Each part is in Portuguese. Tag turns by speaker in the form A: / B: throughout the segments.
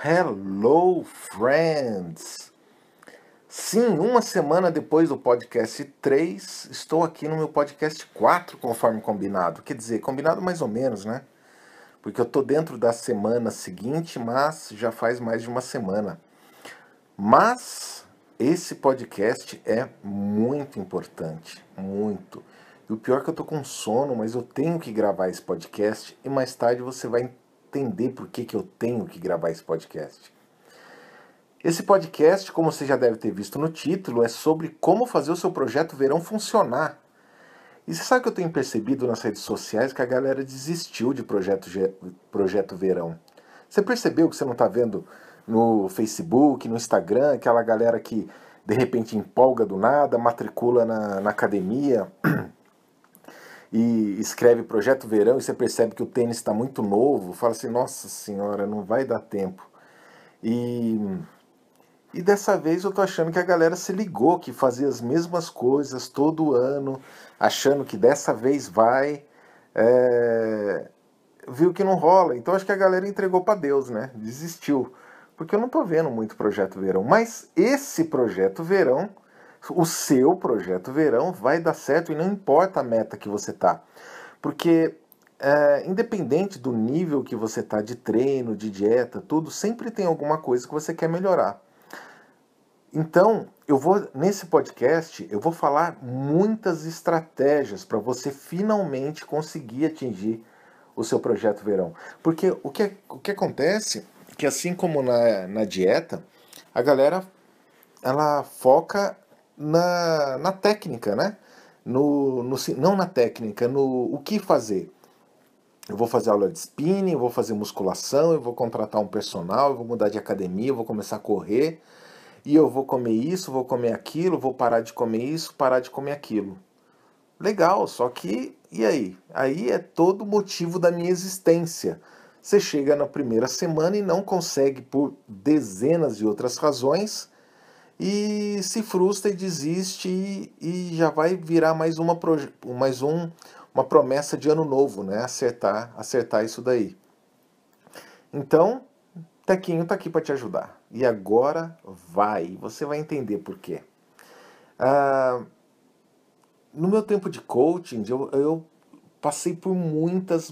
A: Hello, friends! Sim, uma semana depois do podcast 3, estou aqui no meu podcast 4, conforme combinado. Quer dizer, combinado mais ou menos, né? Porque eu estou dentro da semana seguinte, mas já faz mais de uma semana. Mas esse podcast é muito importante, muito. E o pior é que eu estou com sono, mas eu tenho que gravar esse podcast e mais tarde você vai entender por que eu tenho que gravar esse podcast. Esse podcast, como você já deve ter visto no título, é sobre como fazer o seu projeto verão funcionar. E você sabe que eu tenho percebido nas redes sociais que a galera desistiu de projeto verão. Você percebeu que você não está vendo no Facebook, no Instagram, aquela galera que de repente empolga do nada, matricula na academia e escreve projeto verão e você percebe que o tênis está muito novo, fala assim, nossa senhora, não vai dar tempo. E dessa vez eu tô achando que a galera se ligou, que fazia as mesmas coisas todo ano, achando que dessa vez vai, viu que não rola. Então acho que a galera entregou para Deus, né? Desistiu. Porque eu não tô vendo muito projeto verão. Mas esse projeto verão, o seu projeto verão, vai dar certo e não importa a meta que você tá. Porque independente do nível que você tá de treino, de dieta, tudo, sempre tem alguma coisa que você quer melhorar. Então, nesse podcast, eu vou falar muitas estratégias para você finalmente conseguir atingir o seu projeto verão. Porque o que acontece é que assim como na dieta, a galera ela foca na técnica, né? Não na técnica, no o que fazer. Eu vou fazer aula de spinning, eu vou fazer musculação, eu vou contratar um personal, eu vou mudar de academia, eu vou começar a correr. E eu vou comer isso, vou comer aquilo, vou parar de comer isso, parar de comer aquilo. Legal, só que e aí? Aí é todo o motivo da minha existência. Você chega na primeira semana e não consegue por dezenas de outras razões e se frustra e desiste e já vai virar uma promessa de ano novo, né? Acertar isso daí. Então, Tequinho tá aqui para te ajudar. E agora vai, você vai entender por quê. No meu tempo de coaching, eu passei por muitas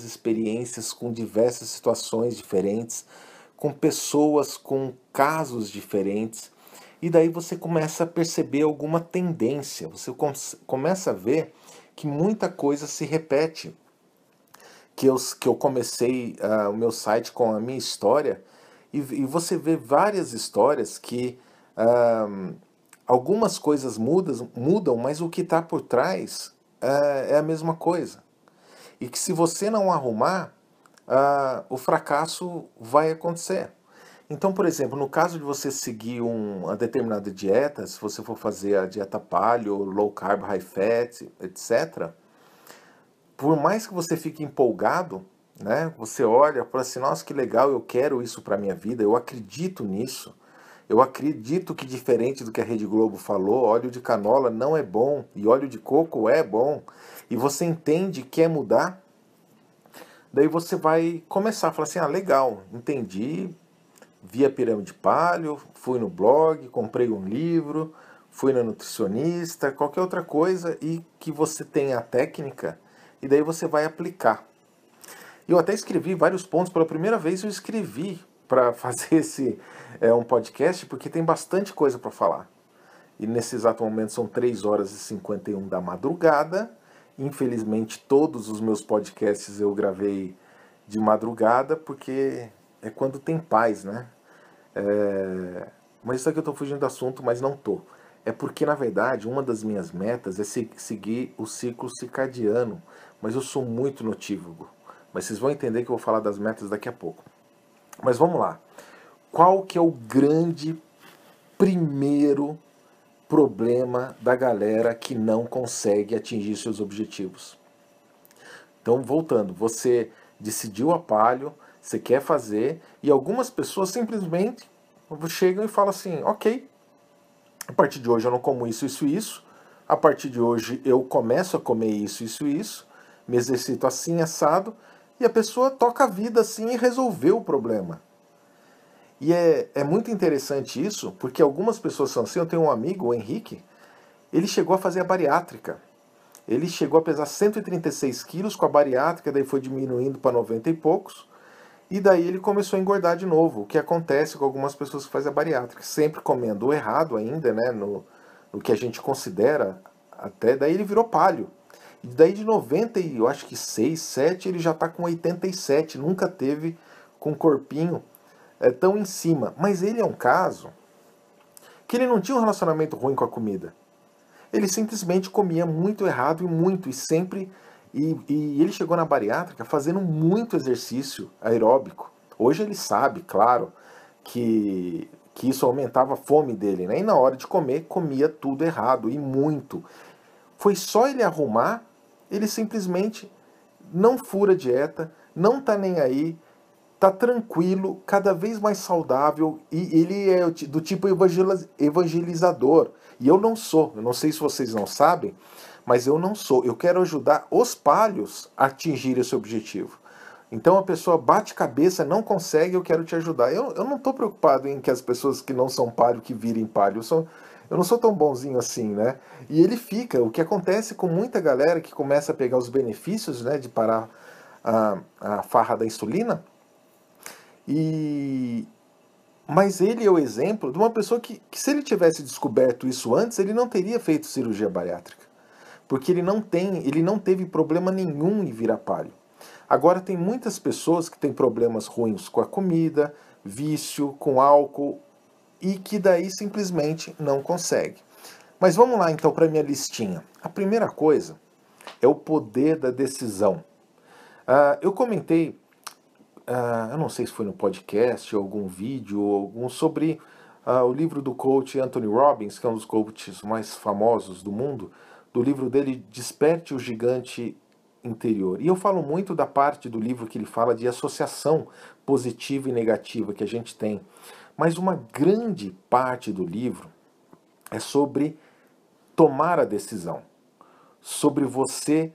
A: experiências com diversas situações diferentes, com pessoas com casos diferentes. E daí você começa a perceber alguma tendência, você começa a ver que muita coisa se repete. Que eu comecei o meu site com a minha história e você vê várias histórias que algumas coisas mudam, mas o que está por trás é a mesma coisa. E que se você não arrumar, o fracasso vai acontecer. Então, por exemplo, no caso de você seguir uma determinada dieta, se você for fazer a dieta paleo, low carb, high fat, etc., por mais que você fique empolgado, né? Você olha e fala assim, nossa, que legal, eu quero isso para minha vida, eu acredito nisso. Eu acredito que diferente do que a Rede Globo falou, óleo de canola não é bom e óleo de coco é bom. E você entende que quer mudar, daí você vai começar a falar assim, legal, entendi, vi a pirâmide paleo, fui no blog, comprei um livro, fui na nutricionista, qualquer outra coisa e que você tenha a técnica e daí você vai aplicar. Eu até escrevi vários pontos, pela primeira vez eu escrevi para fazer um podcast, porque tem bastante coisa para falar. E nesse exato momento são 3 horas e 51 da madrugada. Infelizmente todos os meus podcasts eu gravei de madrugada, porque é quando tem paz, né? Mas isso aqui eu estou fugindo do assunto, mas não tô. É porque, na verdade, uma das minhas metas é seguir o ciclo circadiano. Mas eu sou muito notívago. Mas vocês vão entender que eu vou falar das metas daqui a pouco. Mas vamos lá. Qual que é o grande primeiro problema da galera que não consegue atingir seus objetivos? Então, voltando, você decidiu a paleo, você quer fazer, e algumas pessoas simplesmente chegam e falam assim, ok, a partir de hoje eu não como isso, isso e isso, a partir de hoje eu começo a comer isso, isso e isso, me exercito assim, assado, e a pessoa toca a vida assim e resolveu o problema. E é muito interessante isso, porque algumas pessoas são assim. Eu tenho um amigo, o Henrique, ele chegou a fazer a bariátrica. Ele chegou a pesar 136 quilos com a bariátrica, daí foi diminuindo para 90 e poucos. E daí ele começou a engordar de novo, o que acontece com algumas pessoas que fazem a bariátrica, sempre comendo o errado ainda, né, no que a gente considera até, daí ele virou palho. E daí de 90 e eu acho que 6, 7, ele já está com 87, nunca teve com um corpinho tão em cima. Mas ele é um caso que ele não tinha um relacionamento ruim com a comida. Ele simplesmente comia muito errado e sempre. E ele chegou na bariátrica fazendo muito exercício aeróbico. Hoje ele sabe, claro, que isso aumentava a fome dele, né? E na hora de comer, comia tudo errado e muito. Foi só ele arrumar, ele simplesmente não fura dieta, não tá nem aí, tá tranquilo, cada vez mais saudável, e ele é do tipo evangelizador. E eu não sou, eu não sei se vocês não sabem, mas eu não sou. Eu quero ajudar os palhos a atingir esse objetivo. Então a pessoa bate cabeça, não consegue, eu quero te ajudar. Eu não estou preocupado em que as pessoas que não são palho que virem palho. Eu não sou tão bonzinho assim, né? E ele fica. O que acontece com muita galera que começa a pegar os benefícios, né, de parar a farra da insulina, e mas ele é o exemplo de uma pessoa que se ele tivesse descoberto isso antes, ele não teria feito cirurgia bariátrica. Porque ele não teve problema nenhum em virar palho. Agora tem muitas pessoas que têm problemas ruins com a comida, vício, com álcool, e que daí simplesmente não consegue. Mas vamos lá então para minha listinha. A primeira coisa é o poder da decisão. Eu comentei, eu não sei se foi no podcast, ou algum vídeo, ou algum, sobre o livro do coach Anthony Robbins, que é um dos coaches mais famosos do mundo, do livro dele Desperte o Gigante Interior. E eu falo muito da parte do livro que ele fala de associação positiva e negativa que a gente tem. Mas uma grande parte do livro é sobre tomar a decisão, sobre você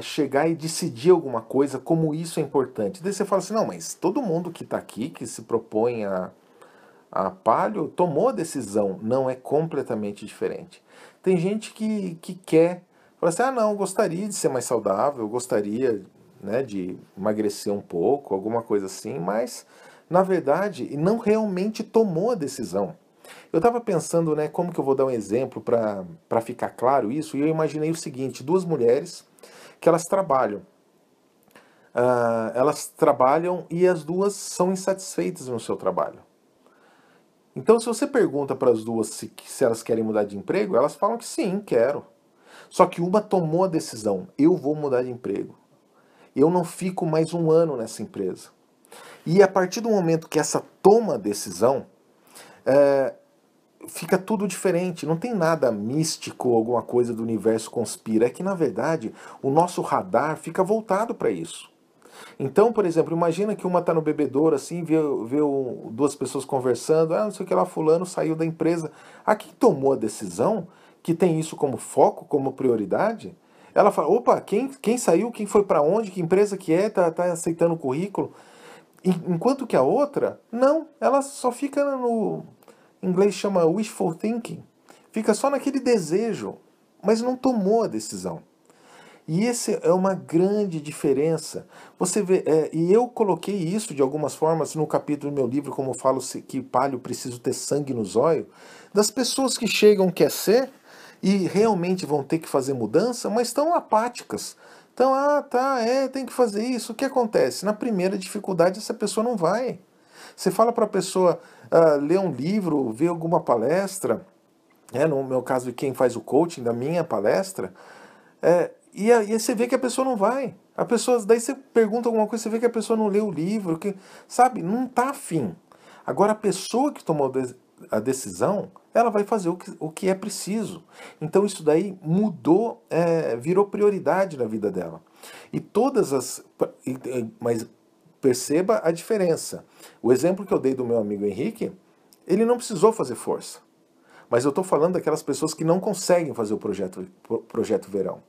A: chegar e decidir alguma coisa, como isso é importante. Daí você fala assim, não, mas todo mundo que está aqui, que se propõe a palio, tomou a decisão. Não, é completamente diferente. Tem gente que quer, fala assim, não, eu gostaria de ser mais saudável, eu gostaria, né, de emagrecer um pouco, alguma coisa assim, mas, na verdade, não realmente tomou a decisão. Eu estava pensando, né, como que eu vou dar um exemplo para ficar claro isso, e eu imaginei o seguinte, duas mulheres que elas trabalham. Elas trabalham e as duas são insatisfeitas no seu trabalho. Então, se você pergunta para as duas se elas querem mudar de emprego, elas falam que sim, quero. Só que uma tomou a decisão, eu vou mudar de emprego. Eu não fico mais um ano nessa empresa. E a partir do momento que essa toma a decisão, fica tudo diferente. Não tem nada místico ou alguma coisa do universo conspira. É que, na verdade, o nosso radar fica voltado para isso. Então, por exemplo, imagina que uma está no bebedouro, assim, vê duas pessoas conversando, não sei o que lá, fulano saiu da empresa. A quem tomou a decisão, que tem isso como foco, como prioridade, ela fala, opa, quem saiu, quem foi para onde, que empresa que é, tá aceitando o currículo. Enquanto que a outra, não, ela só fica em inglês chama wishful thinking, fica só naquele desejo, mas não tomou a decisão. E essa é uma grande diferença. Você vê, e eu coloquei isso de algumas formas no capítulo do meu livro, como eu falo que palho preciso ter sangue nos olhos, das pessoas que chegam quer ser e realmente vão ter que fazer mudança, mas estão apáticas. Então, tem que fazer isso. O que acontece? Na primeira dificuldade, essa pessoa não vai. Você fala para a pessoa ler um livro, ver alguma palestra, no meu caso, quem faz o coaching da minha palestra, e aí você vê que a pessoa não vai. A pessoa, daí você pergunta alguma coisa, você vê que a pessoa não leu o livro, sabe, não está afim. Agora, a pessoa que tomou a decisão, ela vai fazer o que é preciso. Então isso daí mudou, virou prioridade na vida dela. E mas perceba a diferença. O exemplo que eu dei do meu amigo Henrique, ele não precisou fazer força. Mas eu estou falando daquelas pessoas que não conseguem fazer o projeto verão.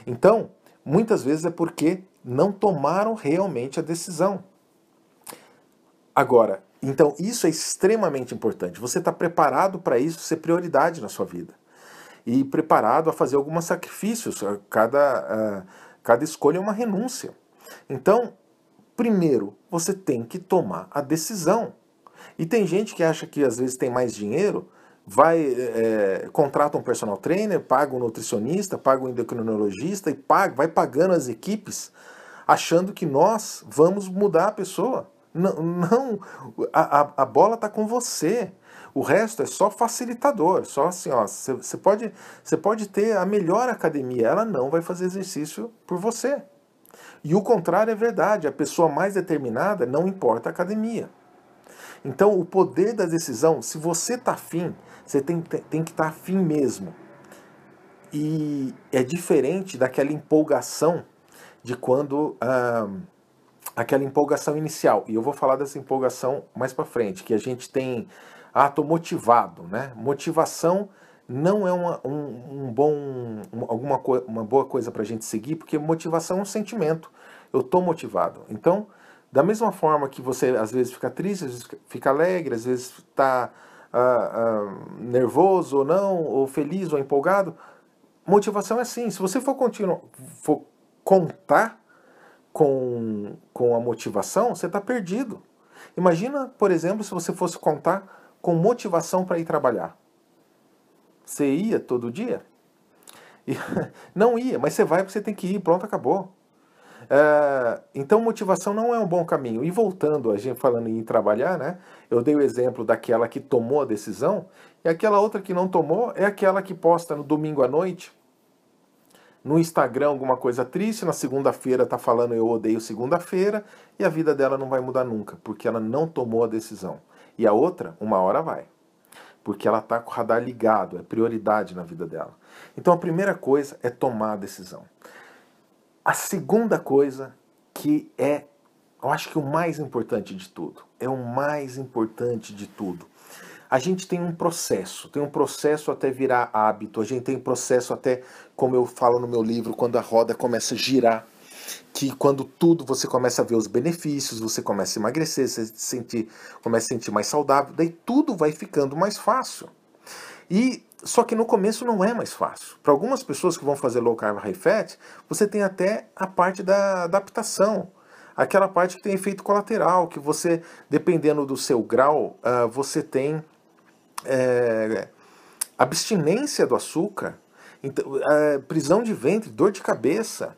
A: Então, muitas vezes é porque não tomaram realmente a decisão. Agora, Então, isso é extremamente importante. Você está preparado para isso ser prioridade na sua vida. E preparado a fazer alguns sacrifícios. Cada escolha é uma renúncia. Então, primeiro, você tem que tomar a decisão. E tem gente que acha que às vezes tem mais dinheiro, contrata um personal trainer, paga um nutricionista, paga um endocrinologista e vai pagando as equipes, achando que nós vamos mudar a pessoa. Não, a bola está com você. O resto é só facilitador. Só assim, ó, você pode ter a melhor academia, ela não vai fazer exercício por você. E o contrário é verdade. A pessoa mais determinada não importa a academia. Então, o poder da decisão, se você está afim, você tem que estar afim mesmo. E é diferente daquela empolgação de quando... aquela empolgação inicial. E eu vou falar dessa empolgação mais para frente, que a gente tem... tô motivado, né? Motivação não é uma boa coisa para a gente seguir, porque motivação é um sentimento. Eu estou motivado. Então, da mesma forma que você às vezes fica triste, às vezes fica alegre, às vezes está nervoso ou não, ou feliz ou empolgado, motivação é assim. Se você for contar com a motivação, você está perdido. Imagina, por exemplo, se você fosse contar com motivação para ir trabalhar. Você ia todo dia? Não ia, mas você vai porque você tem que ir, pronto, acabou. Então motivação não é um bom caminho. E voltando, a gente falando em trabalhar, né? Eu dei o exemplo daquela que tomou a decisão, e aquela outra que não tomou é aquela que posta no domingo à noite, no Instagram alguma coisa triste, na segunda-feira tá falando eu odeio segunda-feira, e a vida dela não vai mudar nunca, porque ela não tomou a decisão. E a outra, uma hora vai. Porque ela tá com o radar ligado, é prioridade na vida dela. Então a primeira coisa é tomar a decisão. A segunda coisa, que eu acho que o mais importante de tudo, a gente tem um processo até virar hábito, a gente tem um processo até, como eu falo no meu livro, quando a roda começa a girar, que quando tudo você começa a ver os benefícios, você começa a emagrecer, começa a sentir mais saudável, daí tudo vai ficando mais fácil. Só que no começo não é mais fácil. Para algumas pessoas que vão fazer low carb high fat, você tem até a parte da adaptação. Aquela parte que tem efeito colateral, que você, dependendo do seu grau, você tem abstinência do açúcar, prisão de ventre, dor de cabeça,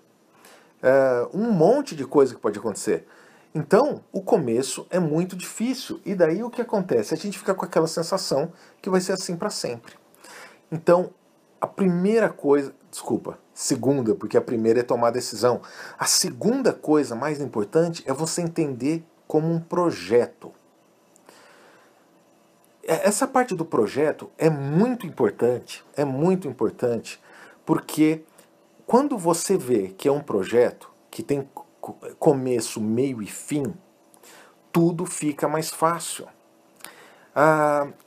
A: um monte de coisa que pode acontecer. Então, o começo é muito difícil. E daí o que acontece? A gente fica com aquela sensação que vai ser assim para sempre. Então, a primeira coisa... segunda, porque a primeira é tomar a decisão. A segunda coisa mais importante é você entender como um projeto. Essa parte do projeto é muito importante, porque quando você vê que é um projeto que tem começo, meio e fim, tudo fica mais fácil.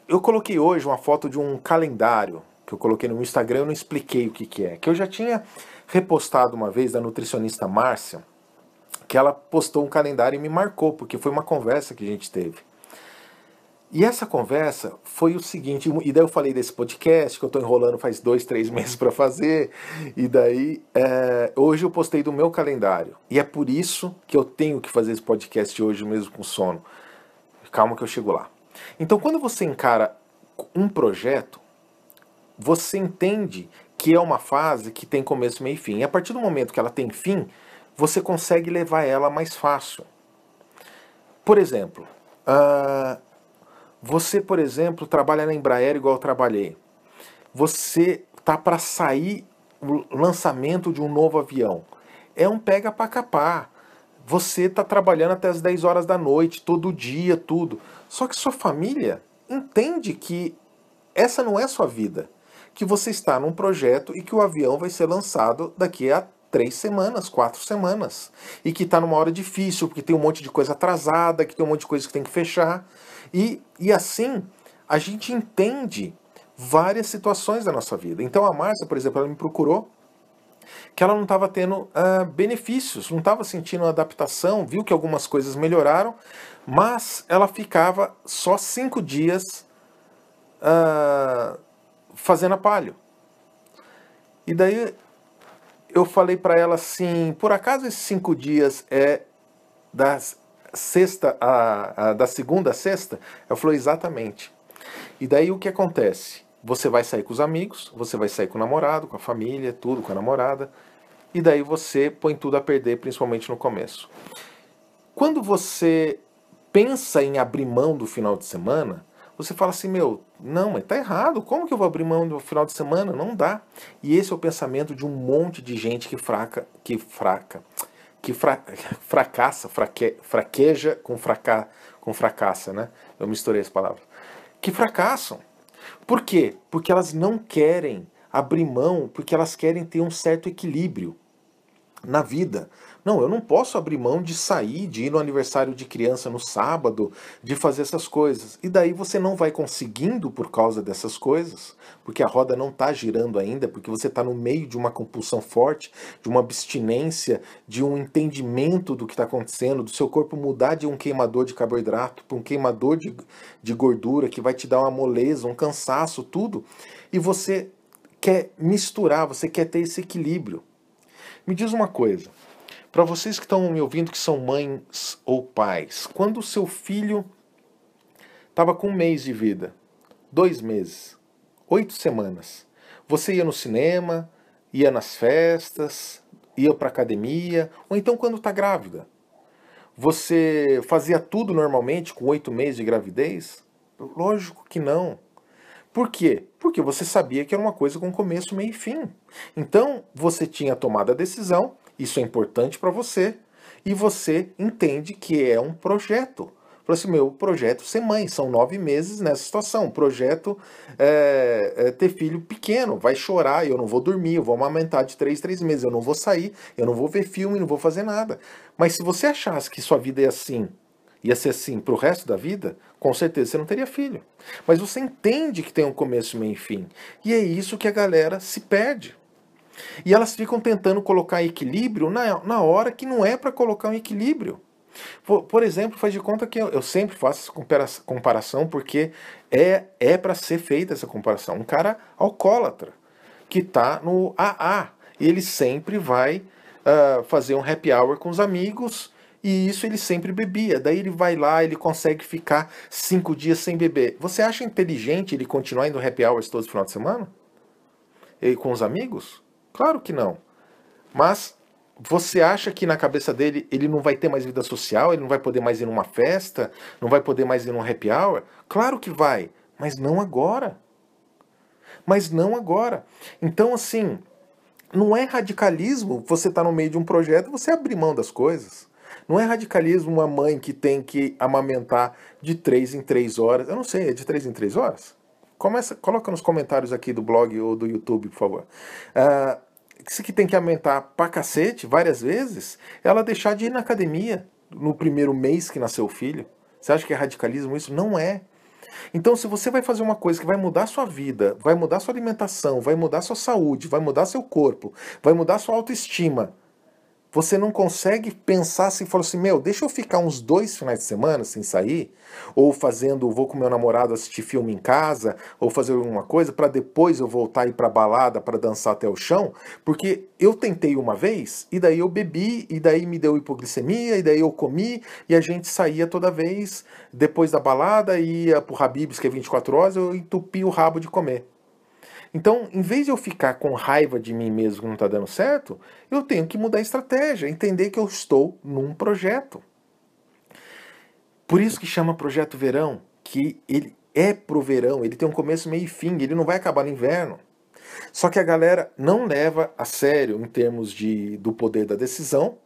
A: Eu coloquei hoje uma foto de um calendário que eu coloquei no Instagram, eu não expliquei o que é. Que eu já tinha repostado uma vez da nutricionista Márcia, que ela postou um calendário e me marcou, porque foi uma conversa que a gente teve. E essa conversa foi o seguinte, e daí eu falei desse podcast, que eu estou enrolando faz 2, 3 meses para fazer, e daí hoje eu postei do meu calendário. E é por isso que eu tenho que fazer esse podcast hoje mesmo com sono. Calma que eu chego lá. Então, quando você encara um projeto, você entende que é uma fase que tem começo, meio e fim. E a partir do momento que ela tem fim, você consegue levar ela mais fácil. Por exemplo, você, por exemplo, trabalha na Embraer igual eu trabalhei. Você tá para sair o lançamento de um novo avião. É um pega para capar. Você tá trabalhando até as 10 horas da noite, todo dia, tudo. Só que sua família entende que essa não é sua vida. Que você está num projeto e que o avião vai ser lançado daqui a 3 semanas, 4 semanas. E que está numa hora difícil, porque tem um monte de coisa atrasada, que tem um monte de coisa que tem que fechar. E assim, a gente entende várias situações da nossa vida. Então a Márcia, por exemplo, ela me procurou que ela não estava tendo benefícios, não estava sentindo adaptação, viu que algumas coisas melhoraram, mas ela ficava só 5 dias fazendo a palio. E daí eu falei para ela assim, por acaso esses 5 dias é da sexta da segunda a sexta? Ela falou exatamente. E daí o que acontece? Você vai sair com os amigos, você vai sair com o namorado, com a família, tudo, com a namorada, e daí você põe tudo a perder, principalmente no começo. Quando você pensa em abrir mão do final de semana, você fala assim, meu, não, mas tá errado, como que eu vou abrir mão do final de semana? Não dá. E esse é o pensamento de um monte de gente que fracassa, fraqueja com fracassa, né? Eu misturei as palavras. Que fracassam. Por quê? Porque elas não querem abrir mão, porque elas querem ter um certo equilíbrio na vida. Não, eu não posso abrir mão de sair, de ir no aniversário de criança no sábado, de fazer essas coisas. E daí você não vai conseguindo por causa dessas coisas, porque a roda não está girando ainda, porque você está no meio de uma compulsão forte, de uma abstinência, de um entendimento do que está acontecendo, do seu corpo mudar de um queimador de carboidrato para um queimador de gordura, que vai te dar uma moleza, um cansaço, tudo. E você quer misturar, você quer ter esse equilíbrio. Me diz uma coisa, para vocês que estão me ouvindo que são mães ou pais, quando o seu filho estava com 1 mês de vida, 2 meses, 8 semanas, você ia no cinema, ia nas festas, ia para academia, ou então quando está grávida, você fazia tudo normalmente com 8 meses de gravidez? Lógico que não. Por quê? Porque você sabia que era uma coisa com começo, meio e fim. Então, você tinha tomado a decisão, isso é importante para você, e você entende que é um projeto. Falei assim, meu projeto ser mãe, são 9 meses nessa situação. O projeto é ter filho pequeno, vai chorar, eu não vou dormir, eu vou amamentar de 3 meses, eu não vou sair, eu não vou ver filme, não vou fazer nada. Mas se você achasse que sua vida ia ser assim pro resto da vida, com certeza você não teria filho. Mas você entende que tem um começo, meio e fim. E é isso que a galera se perde. E elas ficam tentando colocar equilíbrio na hora que não é para colocar um equilíbrio. Por exemplo, faz de conta que eu sempre faço essa comparação porque é para ser feita essa comparação. Um cara alcoólatra que está no AA, ele sempre vai fazer um happy hour com os amigos e isso ele sempre bebia. Daí ele vai lá, ele consegue ficar 5 dias sem beber. Você acha inteligente ele continuar indo happy hours todos os final de semana? E com os amigos? Claro que não. Mas você acha que na cabeça dele ele não vai ter mais vida social, ele não vai poder mais ir numa festa, não vai poder mais ir num happy hour? Claro que vai, mas não agora. Mas não agora. Então, assim, não é radicalismo você estar no meio de um projeto e você abrir mão das coisas. Não é radicalismo uma mãe que tem que amamentar de 3 em 3 horas. Eu não sei, é de 3 em 3 horas? Coloca nos comentários aqui do blog ou do YouTube, por favor. Que tem que aumentar pra cacete várias vezes, ela deixar de ir na academia no primeiro mês que nasceu o filho. Você acha que é radicalismo isso? Não é. Então, se você vai fazer uma coisa que vai mudar sua vida, vai mudar sua alimentação, vai mudar sua saúde, vai mudar seu corpo, vai mudar sua autoestima, você não consegue pensar assim, falar assim, meu, deixa eu ficar uns 2 finais de semana sem sair, ou vou com meu namorado assistir filme em casa, ou fazer alguma coisa, para depois eu voltar e ir pra balada para dançar até o chão, porque eu tentei uma vez, e daí eu bebi, e daí me deu hipoglicemia, e daí eu comi, e a gente saía toda vez, depois da balada, ia pro Habib's, que é 24 horas, eu entupi o rabo de comer. Então, em vez de eu ficar com raiva de mim mesmo que não está dando certo, eu tenho que mudar a estratégia, entender que eu estou num projeto. Por isso que chama Projeto Verão, que ele é pro verão, ele tem um começo, meio e fim, ele não vai acabar no inverno. Só que a galera não leva a sério em termos do poder da decisão,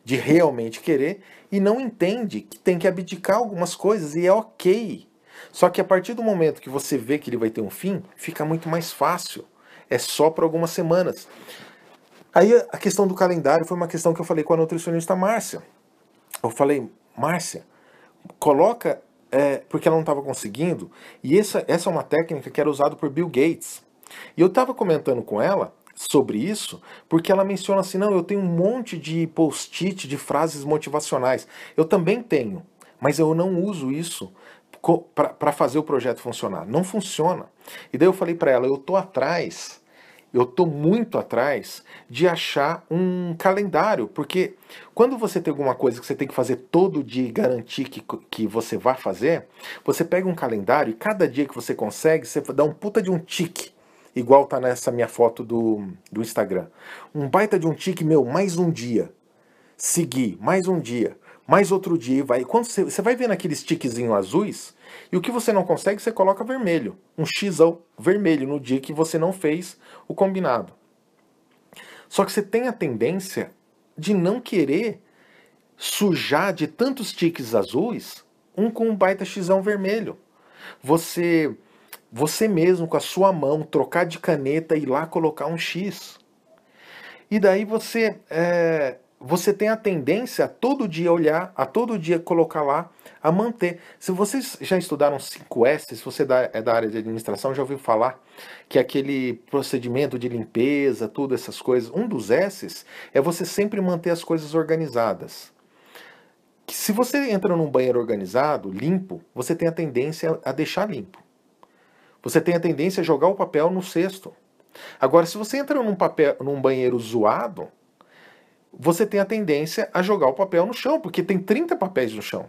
A: de realmente querer, e não entende que tem que abdicar algumas coisas, e é ok. Só que a partir do momento que você vê que ele vai ter um fim, fica muito mais fácil. É só por algumas semanas. Aí a questão do calendário foi uma questão que eu falei com a nutricionista Márcia. Eu falei, Márcia, coloca, porque ela não estava conseguindo, e essa é uma técnica que era usada por Bill Gates. E eu estava comentando com ela sobre isso, porque ela menciona assim, não, eu tenho um monte de post-it de frases motivacionais. Eu também tenho, mas eu não uso isso para fazer o projeto funcionar. Não funciona. E daí eu falei para ela, eu tô muito atrás de achar um calendário, porque quando você tem alguma coisa que você tem que fazer todo dia e garantir que você vai fazer, você pega um calendário e cada dia que você consegue, você dá um puta de um tique. Igual tá nessa minha foto do Instagram. Um baita de um tique, meu, mais um dia. Seguir, mais um dia. Mais outro dia e vai. Quando você vai vendo aqueles tiquezinhos azuis, e o que você não consegue, você coloca vermelho. Um xão vermelho no dia que você não fez o combinado. Só que você tem a tendência de não querer sujar de tantos tiques azuis um com um baita xão vermelho. Você mesmo com a sua mão trocar de caneta e ir lá colocar um X. E daí você tem a tendência a todo dia olhar, a todo dia colocar lá, a manter. Se vocês já estudaram 5S, se você é da área de administração, já ouviu falar que aquele procedimento de limpeza, tudo essas coisas, um dos S's é você sempre manter as coisas organizadas. Que se você entra num banheiro organizado, limpo, você tem a tendência a deixar limpo. Você tem a tendência a jogar o papel no cesto. Agora, se você entra num banheiro zoado, você tem a tendência a jogar o papel no chão, porque tem 30 papéis no chão.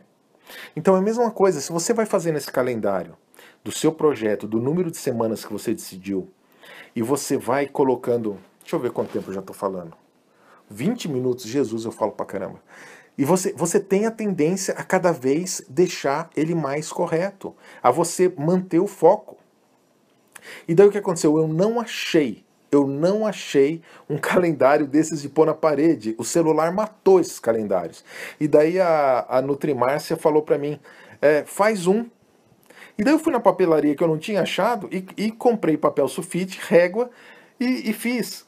A: Então é a mesma coisa, se você vai fazer nesse calendário do seu projeto, do número de semanas que você decidiu, e você vai colocando... Deixa eu ver quanto tempo eu já estou falando. 20 minutos, Jesus, eu falo pra caramba. E você tem a tendência a cada vez deixar ele mais correto, a você manter o foco. E daí o que aconteceu? Eu não achei um calendário desses de pôr na parede. O celular matou esses calendários. E daí a Nutrimárcia falou pra mim, faz um. E daí eu fui na papelaria que eu não tinha achado e comprei papel sulfite, régua e fiz.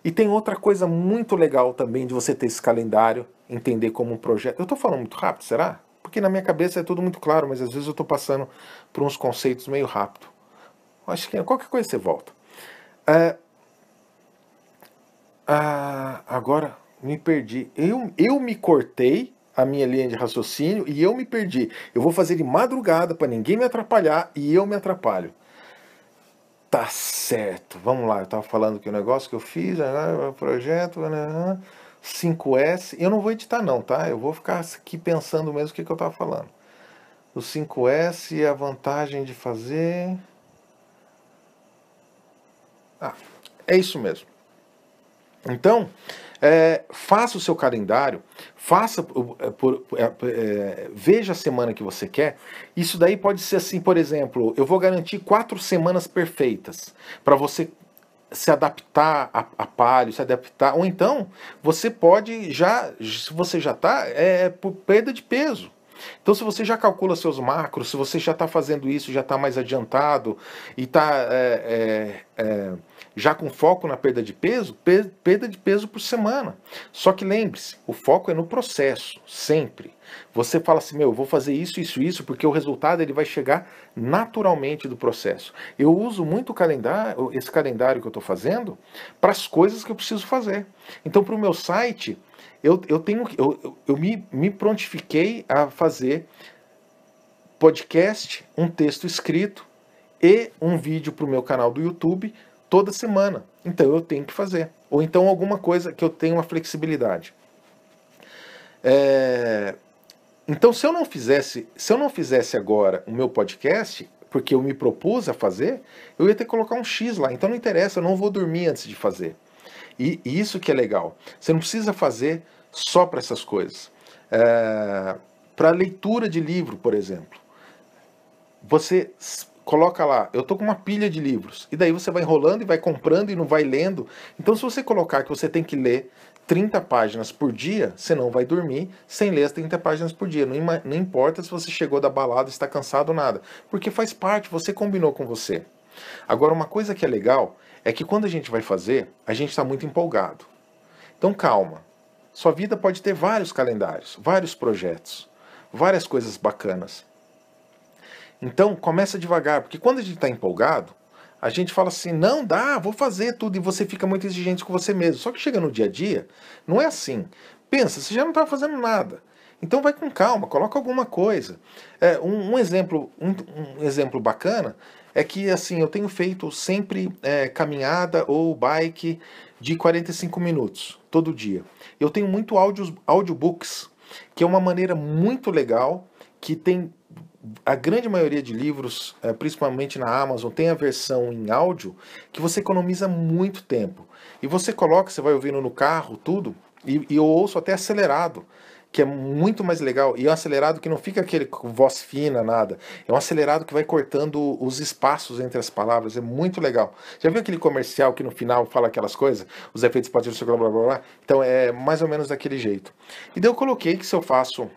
A: E tem outra coisa muito legal também de você ter esse calendário, entender como um projeto. Eu tô falando muito rápido, será? Porque na minha cabeça é tudo muito claro, mas às vezes eu tô passando por uns conceitos meio rápido. Acho que qualquer coisa você volta. Agora me perdi. Eu me cortei a minha linha de raciocínio e eu me perdi. Eu vou fazer de madrugada para ninguém me atrapalhar e eu me atrapalho. Tá certo. Vamos lá. Eu tava falando que o negócio que eu fiz, o projeto, 5S. Eu não vou editar não, tá? Eu vou ficar aqui pensando mesmo o que eu tava falando. O 5S e a vantagem de fazer... é isso mesmo. Então, faça o seu calendário, veja a semana que você quer. Isso daí pode ser assim, por exemplo, eu vou garantir 4 semanas perfeitas para você se adaptar a Palio, se adaptar. Ou então, você pode se você já está, por perda de peso. Então, se você já calcula seus macros, se você já está fazendo isso, já está mais adiantado e está já com foco na perda de peso por semana. Só que lembre-se, o foco é no processo, sempre. Você fala assim, eu vou fazer isso, isso, isso, porque o resultado ele vai chegar naturalmente do processo. Eu uso muito esse calendário que eu estou fazendo para as coisas que eu preciso fazer. Então, para o meu site... Eu me prontifiquei a fazer podcast, um texto escrito e um vídeo para o meu canal do YouTube toda semana. Então eu tenho que fazer. Ou então alguma coisa que eu tenha uma flexibilidade. Então se eu não fizesse agora o meu podcast, porque eu me propus a fazer, eu ia ter que colocar um X lá. Então não interessa, eu não vou dormir antes de fazer. E isso que é legal. Você não precisa fazer só para essas coisas. Para leitura de livro, por exemplo. Você coloca lá, eu tô com uma pilha de livros. E daí você vai enrolando e vai comprando e não vai lendo. Então se você colocar que você tem que ler 30 páginas por dia, você não vai dormir sem ler as 30 páginas por dia. Não importa se você chegou da balada, está cansado ou nada. Porque faz parte, você combinou com você. Agora, uma coisa que é legal é que quando a gente vai fazer, a gente está muito empolgado. Então calma. Sua vida pode ter vários calendários, vários projetos, várias coisas bacanas. Então começa devagar, porque quando a gente está empolgado, A gente fala assim, não dá, vou fazer tudo, e você fica muito exigente com você mesmo. Só que chega no dia a dia, não é assim. Pensa, você já não está fazendo nada. Então vai com calma, coloca alguma coisa. Um exemplo bacana é que assim, eu tenho feito sempre caminhada ou bike de 45 minutos, todo dia. Eu tenho muito audiobooks, que é uma maneira muito legal, que tem a grande maioria de livros, principalmente na Amazon, tem a versão em áudio que você economiza muito tempo. E você coloca, você vai ouvindo no carro, tudo, e eu ouço até acelerado, que é muito mais legal. E é um acelerado que não fica aquele com voz fina, nada. É um acelerado que vai cortando os espaços entre as palavras. É muito legal. Já viu aquele comercial que no final fala aquelas coisas? Os efeitos positivos, blá blá blá blá. Então é mais ou menos daquele jeito. E daí eu coloquei que se eu faço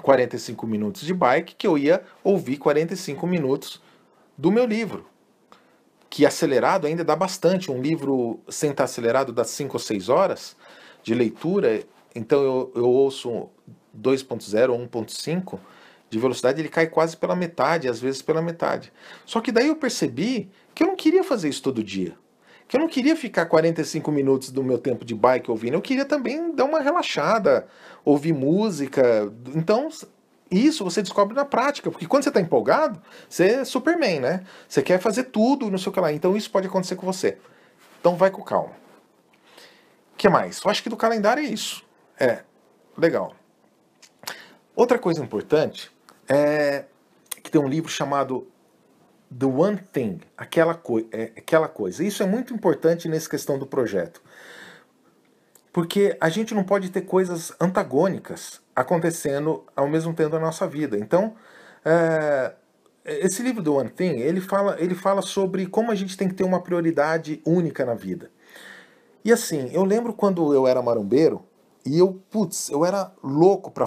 A: 45 minutos de bike, que eu ia ouvir 45 minutos do meu livro. Que acelerado ainda dá bastante. Um livro sem estar acelerado dá 5 ou 6 horas de leitura. Então eu ouço 2.0 ou 1.5 de velocidade, ele cai quase pela metade, às vezes pela metade. Só que daí eu percebi que eu não queria fazer isso todo dia. Que eu não queria ficar 45 minutos do meu tempo de bike ouvindo. Eu queria também dar uma relaxada, ouvir música. Então, isso você descobre na prática. Porque quando você está empolgado, você é Superman, né? Você quer fazer tudo, não sei o que lá. Então, isso pode acontecer com você. Então, vai com calma. O que mais? Eu acho que do calendário é isso. Legal. Outra coisa importante é que tem um livro chamado The One Thing, aquela coisa. Isso é muito importante nessa questão do projeto. Porque a gente não pode ter coisas antagônicas acontecendo ao mesmo tempo na nossa vida. Então, esse livro The One Thing, ele fala sobre como a gente tem que ter uma prioridade única na vida. E assim, eu lembro quando eu era marombeiro, e eu era louco para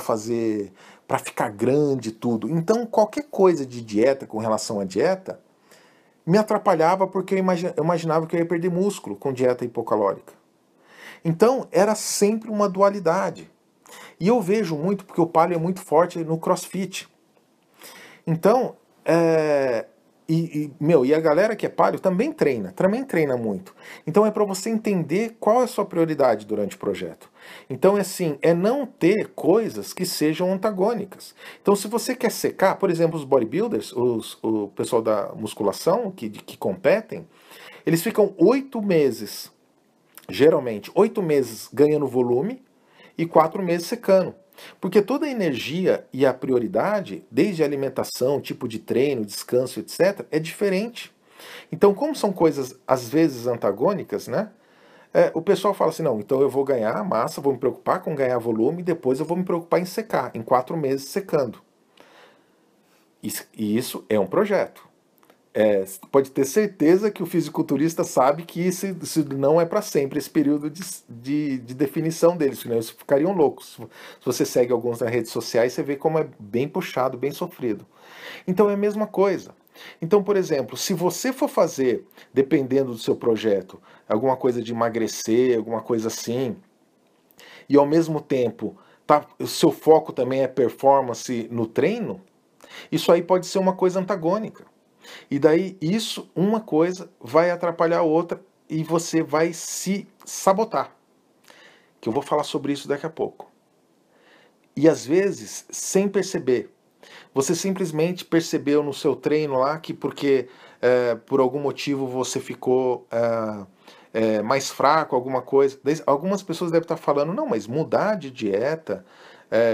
A: ficar grande e tudo. Então, qualquer coisa de dieta com relação à dieta, me atrapalhava porque eu imaginava que eu ia perder músculo com dieta hipocalórica. Então, era sempre uma dualidade. E eu vejo muito, porque o paleo é muito forte no CrossFit. Então, e a galera que é paleo também treina muito. Então é para você entender qual é a sua prioridade durante o projeto. Então é não ter coisas que sejam antagônicas. Então se você quer secar, por exemplo, os bodybuilders, o pessoal da musculação que competem, eles ficam 8 meses, geralmente 8 meses ganhando volume e 4 meses secando. Porque toda a energia e a prioridade, desde a alimentação, tipo de treino, descanso, etc., é diferente. Então, como são coisas às vezes antagônicas, né? O pessoal fala assim, não, então eu vou ganhar massa, vou me preocupar com ganhar volume, e depois eu vou me preocupar em secar, em 4 meses secando. E isso é um projeto. Pode ter certeza que o fisiculturista sabe que isso não é para sempre, esse período de definição deles, senão eles ficariam loucos. Se você segue alguns nas redes sociais, você vê como é bem puxado, bem sofrido. Então é a mesma coisa. Então, por exemplo, se você for fazer, dependendo do seu projeto, alguma coisa de emagrecer, alguma coisa assim, e ao mesmo tempo o seu foco também é performance no treino, isso aí pode ser uma coisa antagônica. E daí uma coisa vai atrapalhar a outra e você vai se sabotar. Que eu vou falar sobre isso daqui a pouco. E às vezes, sem perceber, você simplesmente percebeu no seu treino lá que porque por algum motivo você ficou mais fraco, alguma coisa. Algumas pessoas devem estar falando, não, mas mudar de dieta,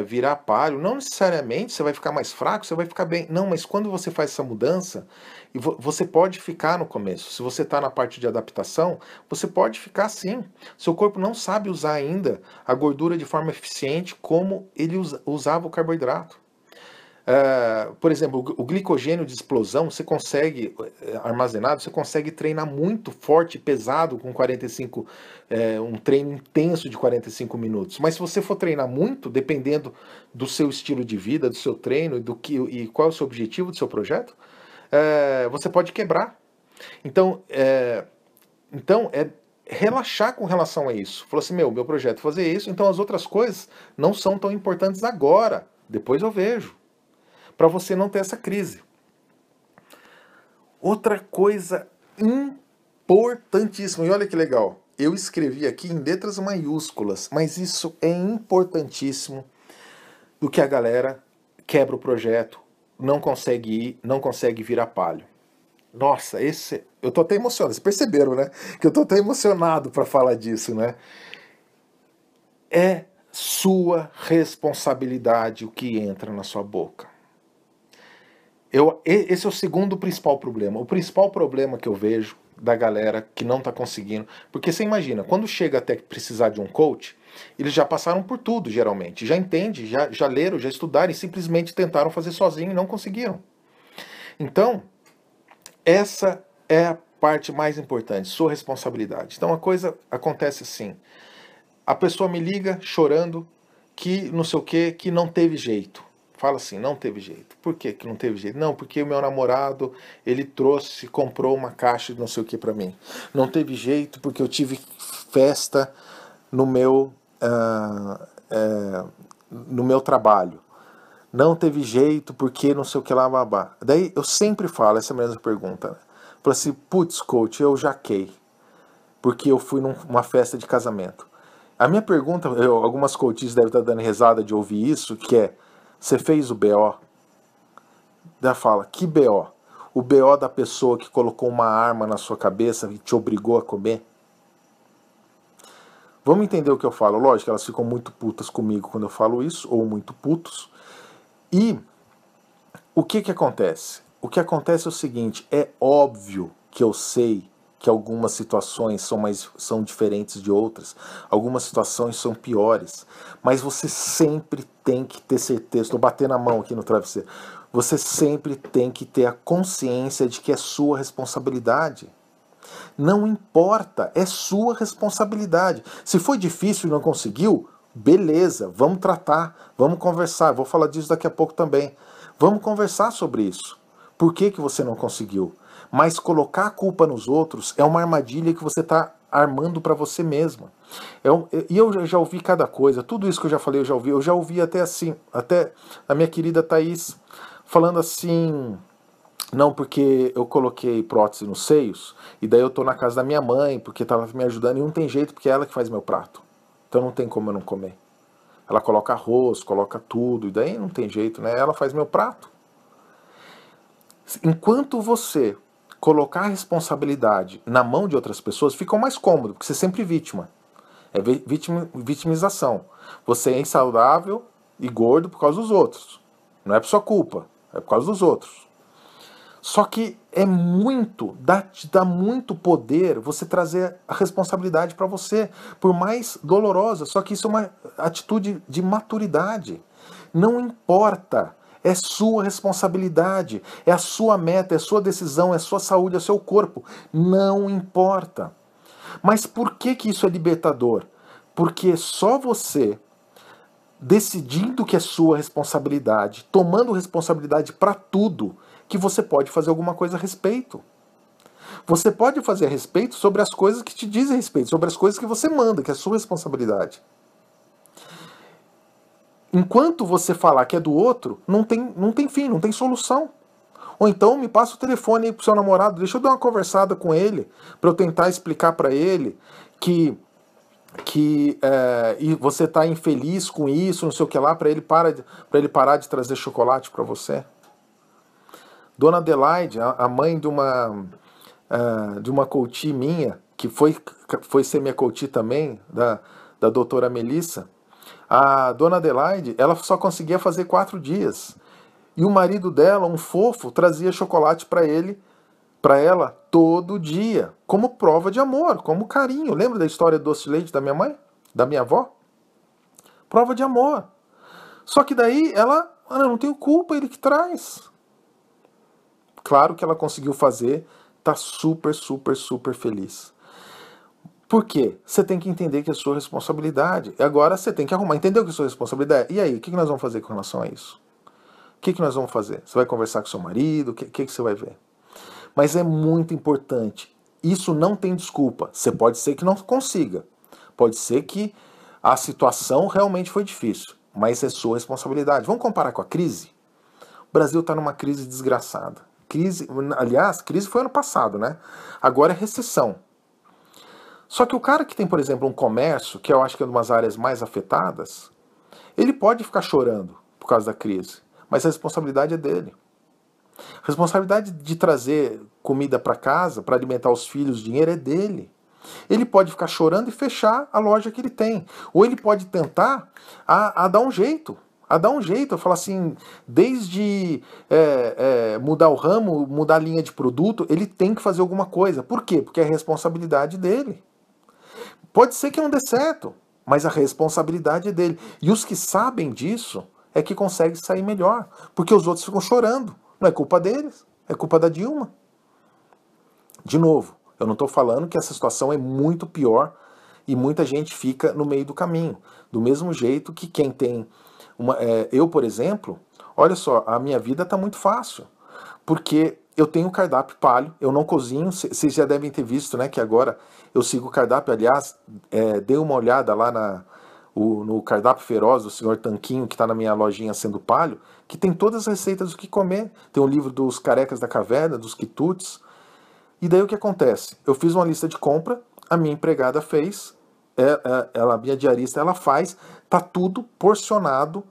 A: virar paleo, não necessariamente você vai ficar mais fraco, você vai ficar bem. Não, mas quando você faz essa mudança, você pode ficar no começo. Se você está na parte de adaptação, você pode ficar sim. Seu corpo não sabe usar ainda a gordura de forma eficiente como ele usava o carboidrato. Por exemplo, o glicogênio de explosão, você consegue, armazenado, você consegue treinar muito forte e pesado com 45, um treino intenso de 45 minutos. Mas se você for treinar muito, dependendo do seu estilo de vida, do seu treino e qual é o seu objetivo do seu projeto, você pode quebrar. Então é relaxar com relação a isso. Falou assim, meu projeto é fazer isso, então as outras coisas não são tão importantes agora. Depois eu vejo. Para você não ter essa crise. Outra coisa importantíssimo. E olha que legal. Eu escrevi aqui em letras maiúsculas, mas isso é importantíssimo do que a galera quebra o projeto, não consegue ir, não consegue virar palho. Nossa, eu tô até emocionado. Vocês perceberam, né? Que eu tô até emocionado para falar disso, né? É sua responsabilidade o que entra na sua boca. Esse é o segundo principal problema. O principal problema que eu vejo da galera que não está conseguindo. Porque você imagina, quando chega até precisar de um coach, eles já passaram por tudo, geralmente. Já entendem, já leram, já estudaram e simplesmente tentaram fazer sozinho e não conseguiram. Então, essa é a parte mais importante, sua responsabilidade. Então a coisa acontece assim. A pessoa me liga chorando que não sei o que não teve jeito. Fala assim, não teve jeito. Por que não teve jeito? Não, porque o meu namorado, ele comprou uma caixa de não sei o que pra mim. Não teve jeito porque eu tive festa no meu, no meu trabalho. Não teve jeito porque não sei o que lá, babá. Daí eu sempre falo essa mesma pergunta. Né? Falo assim, putz, coach, eu jaquei. Porque eu fui numa festa de casamento. A minha pergunta, algumas coaches devem estar dando risada de ouvir isso, que é, você fez o BO? Daí fala, que BO? O BO da pessoa que colocou uma arma na sua cabeça e te obrigou a comer? Vamos entender o que eu falo. Lógico, elas ficam muito putas comigo quando eu falo isso, ou muito putos. E o que acontece? O que acontece é o seguinte, é óbvio que eu sei que algumas situações são diferentes de outras, algumas situações são piores, mas você sempre tem que ter certeza, estou batendo a mão aqui no travesseiro, você sempre tem que ter a consciência de que é sua responsabilidade. Não importa, é sua responsabilidade. Se foi difícil e não conseguiu, beleza, vamos tratar, vamos conversar, vou falar disso daqui a pouco também. Vamos conversar sobre isso. Por que você não conseguiu? Mas colocar a culpa nos outros é uma armadilha que você está armando para você mesma. E eu já ouvi cada coisa, tudo isso que eu já falei eu já ouvi até assim, até a minha querida Thaís falando assim, não, porque eu coloquei prótese nos seios, e daí eu tô na casa da minha mãe, porque estava me ajudando, e não tem jeito, porque é ela que faz meu prato. Então não tem como eu não comer. Ela coloca arroz, coloca tudo, e daí não tem jeito, né? Ela faz meu prato. Enquanto você colocar a responsabilidade na mão de outras pessoas, fica mais cômodo, porque você é sempre vítima. É vitimização. Você é insaudável e gordo por causa dos outros. Não é por sua culpa, é por causa dos outros. Só que te dá muito poder você trazer a responsabilidade para você, por mais dolorosa, só que isso é uma atitude de maturidade. Não importa, é sua responsabilidade, é a sua meta, é a sua decisão, é a sua saúde, é o seu corpo. Não importa. Mas por que isso é libertador? Porque só você decidindo que é sua responsabilidade, tomando responsabilidade para tudo, que você pode fazer alguma coisa a respeito. Você pode fazer a respeito sobre as coisas que te dizem respeito, sobre as coisas que você manda, que é sua responsabilidade. Enquanto você falar que é do outro, não tem fim, não tem solução. Ou então me passa o telefone aí pro seu namorado, deixa eu dar uma conversada com ele, para eu tentar explicar para ele que e você tá infeliz com isso, não sei o que lá, para ele parar de trazer chocolate para você. Dona Adelaide, a mãe de uma coach minha, que foi ser minha coach também, da doutora Melissa, a Dona Adelaide, ela só conseguia fazer 4 dias. E o marido dela, um fofo, trazia chocolate para ela, todo dia, como prova de amor, como carinho. Lembra da história do doce de leite da minha mãe? Da minha avó? Prova de amor. Só que daí ela, eu não tenho culpa, ele que traz. Claro que ela conseguiu fazer, tá super, super, super feliz. Por quê? Você tem que entender que é sua responsabilidade. Agora você tem que arrumar. Entendeu que é sua responsabilidade? E aí, o que nós vamos fazer com relação a isso? O que nós vamos fazer? Você vai conversar com seu marido? O que você vai ver? Mas é muito importante. Isso não tem desculpa. Você pode ser que não consiga. Pode ser que a situação realmente foi difícil. Mas é sua responsabilidade. Vamos comparar com a crise? O Brasil está numa crise desgraçada. crise, aliás, crise foi ano passado, né? Agora é recessão. Só que o cara que tem, por exemplo, um comércio, que eu acho que é uma das áreas mais afetadas, ele pode ficar chorando por causa da crise, mas a responsabilidade é dele. A responsabilidade de trazer comida para casa, para alimentar os filhos, dinheiro é dele. Ele pode ficar chorando e fechar a loja que ele tem. Ou ele pode tentar a dar um jeito. A dar um jeito, a falar assim, desde mudar o ramo, mudar a linha de produto, ele tem que fazer alguma coisa. Por quê? Porque é a responsabilidade dele. Pode ser que não dê certo, mas a responsabilidade é dele. E os que sabem disso é que conseguem sair melhor. Porque os outros ficam chorando. Não é culpa deles, é culpa da Dilma. De novo, eu não estou falando que essa situação é muito pior e muita gente fica no meio do caminho. Do mesmo jeito que quem tem eu, por exemplo, olha só, a minha vida está muito fácil. Porque eu tenho cardápio paleo, eu não cozinho, vocês já devem ter visto, né, que agora eu sigo o cardápio. Aliás, dei uma olhada lá no cardápio feroz do senhor Tanquinho, que está na minha lojinha Sendo Paleo, que tem todas as receitas do que comer. Tem o livro dos carecas da caverna, dos quitutes. E daí o que acontece? Eu fiz uma lista de compra, a minha empregada fez, a minha diarista, ela faz, tá tudo porcionado,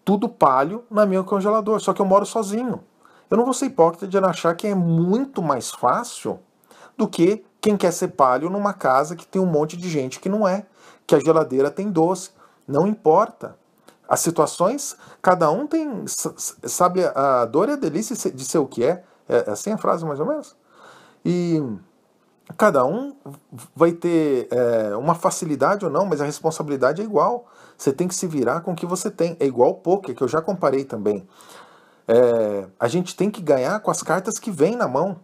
A: tudo paleo na minha congelador, só que eu moro sozinho. Eu não vou ser hipócrita de achar que é muito mais fácil do que quem quer ser paleo numa casa que tem um monte de gente que não é, que a geladeira tem doce. Não importa. As situações, cada um tem, sabe, a dor e a delícia de ser o que é. É assim a frase, mais ou menos? E cada um vai ter uma facilidade ou não, mas a responsabilidade é igual. Você tem que se virar com o que você tem. É igual o poker, que eu já comparei também. A gente tem que ganhar com as cartas que vem na mão.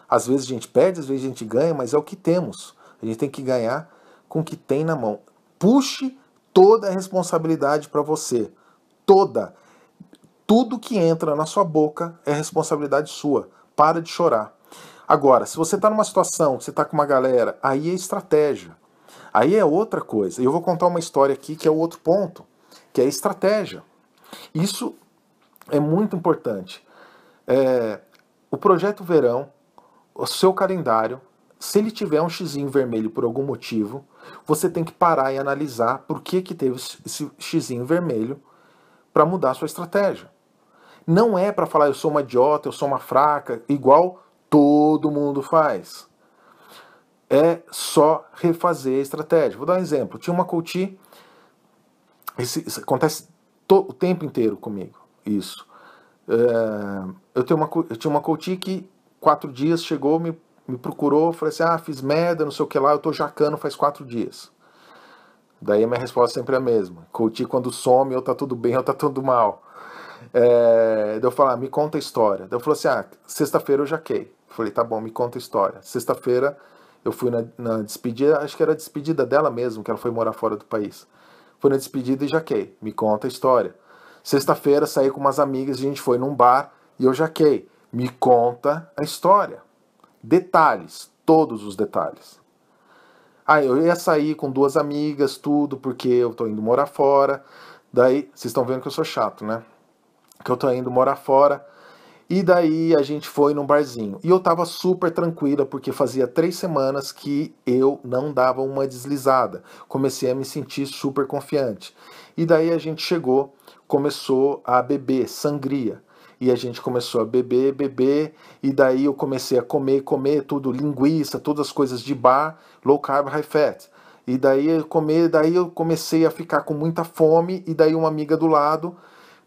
A: Às vezes a gente perde, às vezes a gente ganha, mas é o que temos. A gente tem que ganhar com o que tem na mão. Puxe toda a responsabilidade para você. Toda. Tudo que entra na sua boca é responsabilidade sua. Para de chorar. Agora, se você está numa situação, você está com uma galera, aí é estratégia. Aí é outra coisa. Eu vou contar uma história aqui que é o outro ponto, que é estratégia. Isso é muito importante. O projeto verão, o seu calendário, se ele tiver um xizinho vermelho por algum motivo, você tem que parar e analisar por que teve esse xizinho vermelho para mudar a sua estratégia. Não é para falar eu sou uma idiota, eu sou uma fraca, igual todo mundo faz. É só refazer a estratégia. Vou dar um exemplo. Tinha uma coach, isso acontece o tempo inteiro comigo, isso. Eu tinha uma coach que 4 dias chegou, me procurou, falei assim, fiz merda, não sei o que lá, eu tô jacando faz 4 dias. Daí a minha resposta sempre é a mesma. Coach quando some, ou tá tudo bem, ou tá tudo mal. Daí eu falei, me conta a história. Daí eu falei assim, sexta-feira eu jaquei. Falei, tá bom, me conta a história. Sexta-feira eu fui na despedida, acho que era a despedida dela mesmo, que ela foi morar fora do país. Fui na despedida e jaquei. Me conta a história. Sexta-feira saí com umas amigas, a gente foi num bar e eu jaquei. Me conta a história. Detalhes, todos os detalhes. Eu ia sair com 2 amigas, tudo, porque eu tô indo morar fora. Daí, vocês estão vendo que eu sou chato, né? Que eu tô indo morar fora. E daí a gente foi num barzinho. E eu tava super tranquila, porque fazia 3 semanas que eu não dava uma deslizada. Comecei a me sentir super confiante. E daí a gente chegou, começou a beber sangria. E a gente começou a beber, e daí eu comecei a comer tudo, linguiça, todas as coisas de bar, low carb, high fat. E daí eu comecei a ficar com muita fome, e daí uma amiga do lado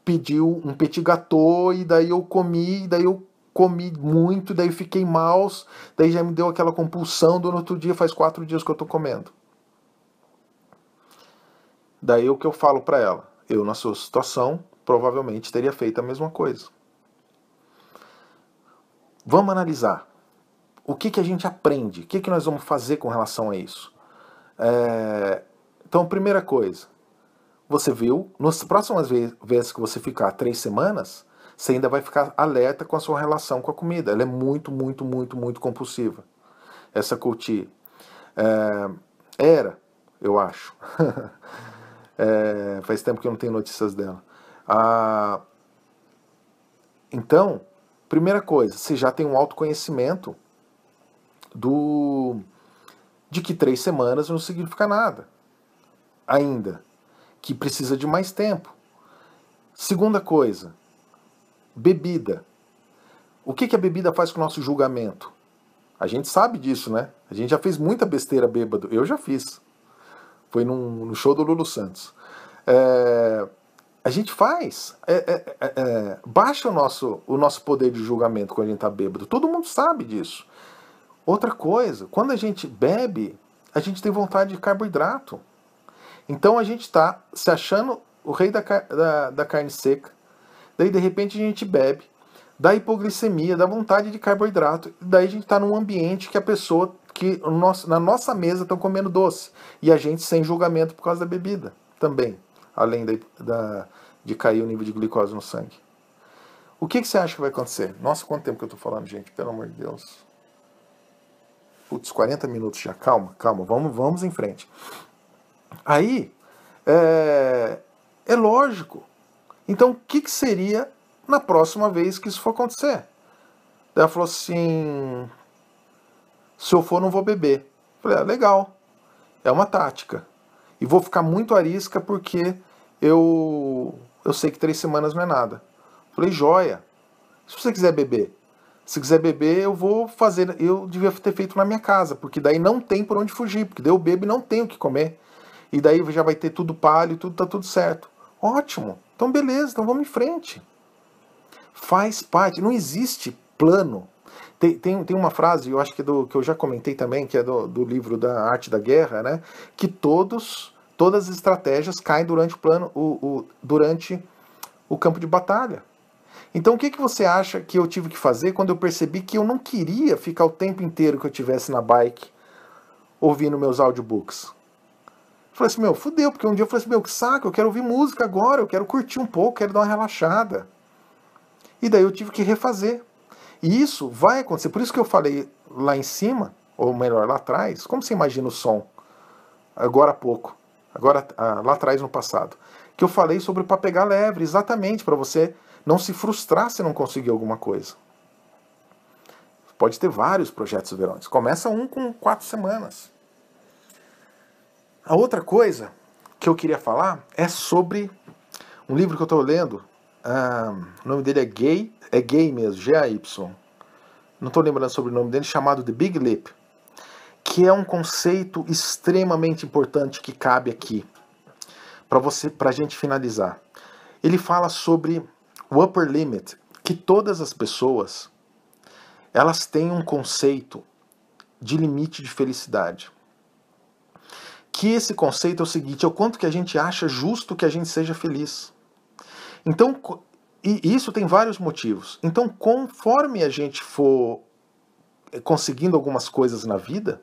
A: pediu um petit gâteau, e daí eu comi muito, daí fiquei mal, daí já me deu aquela compulsão do outro dia, faz 4 dias que eu tô comendo. Daí o que eu falo pra ela? Eu, na sua situação, provavelmente teria feito a mesma coisa. Vamos analisar. O que a gente aprende? O que nós vamos fazer com relação a isso? Então, primeira coisa, você viu, nas próximas vezes que você ficar 3 semanas, você ainda vai ficar alerta com a sua relação com a comida. Ela é muito, muito, muito, muito compulsiva. Essa coach era, eu acho. Faz tempo que eu não tenho notícias dela. Então, primeira coisa, você já tem um autoconhecimento de que 3 semanas não significa nada ainda, que precisa de mais tempo. Segunda coisa, bebida. O que a bebida faz com o nosso julgamento? A gente sabe disso, né? A gente já fez muita besteira bêbado. Eu já fiz. Foi no show do Lulu Santos. A gente faz. Baixa o nosso poder de julgamento quando a gente tá bêbado. Todo mundo sabe disso. Outra coisa, quando a gente bebe, a gente tem vontade de carboidrato. Então a gente está se achando o rei da carne seca. Daí de repente a gente bebe, dá hipoglicemia, dá vontade de carboidrato. Daí a gente está num ambiente que a pessoa, na nossa mesa estão comendo doce. E a gente sem julgamento por causa da bebida também. Além de cair o nível de glicose no sangue. O que você acha que vai acontecer? Nossa, quanto tempo que eu estou falando, gente? Pelo amor de Deus. Putz, 40 minutos já. Calma, vamos em frente. Aí, é lógico. Então, o que seria na próxima vez que isso for acontecer? Ela falou assim, se eu for, não vou beber. Eu falei, legal. É uma tática. E vou ficar muito arisca porque eu sei que 3 semanas não é nada. Eu falei, joia. Se você quiser beber. Se quiser beber, eu vou fazer. Eu devia ter feito na minha casa, porque daí não tem por onde fugir. Porque daí eu bebo e não tenho o que comer. E daí já vai ter tudo palho, tá tudo certo. Ótimo. Então beleza, então vamos em frente. Faz parte. Não existe plano. Tem uma frase, eu acho que que eu já comentei também, que é do livro da Arte da Guerra, né? Que todas as estratégias caem durante durante o campo de batalha. Então o que você acha que eu tive que fazer quando eu percebi que eu não queria ficar o tempo inteiro que eu tivesse na bike ouvindo meus audiobooks? Eu falei assim, fudeu, porque um dia eu falei assim, que saco, eu quero ouvir música agora, eu quero curtir um pouco, quero dar uma relaxada. E daí eu tive que refazer. E isso vai acontecer, por isso que eu falei lá em cima, ou melhor, lá atrás, como você imagina o som? Agora há pouco, lá atrás no passado, que eu falei sobre para pegar leve, exatamente, para você não se frustrar se não conseguir alguma coisa. Pode ter vários projetos verões. Começa um com 4 semanas. A outra coisa que eu queria falar é sobre um livro que eu estou lendo. O nome dele é gay mesmo, G-A-Y. Não estou lembrando sobre o nome dele, chamado The Big Leap. Que é um conceito extremamente importante que cabe aqui. Para a gente finalizar. Ele fala sobre o upper limit, que todas as pessoas elas têm um conceito de limite de felicidade. Que esse conceito é o seguinte, é o quanto que a gente acha justo que a gente seja feliz. Então, e isso tem vários motivos. Então, conforme a gente for conseguindo algumas coisas na vida,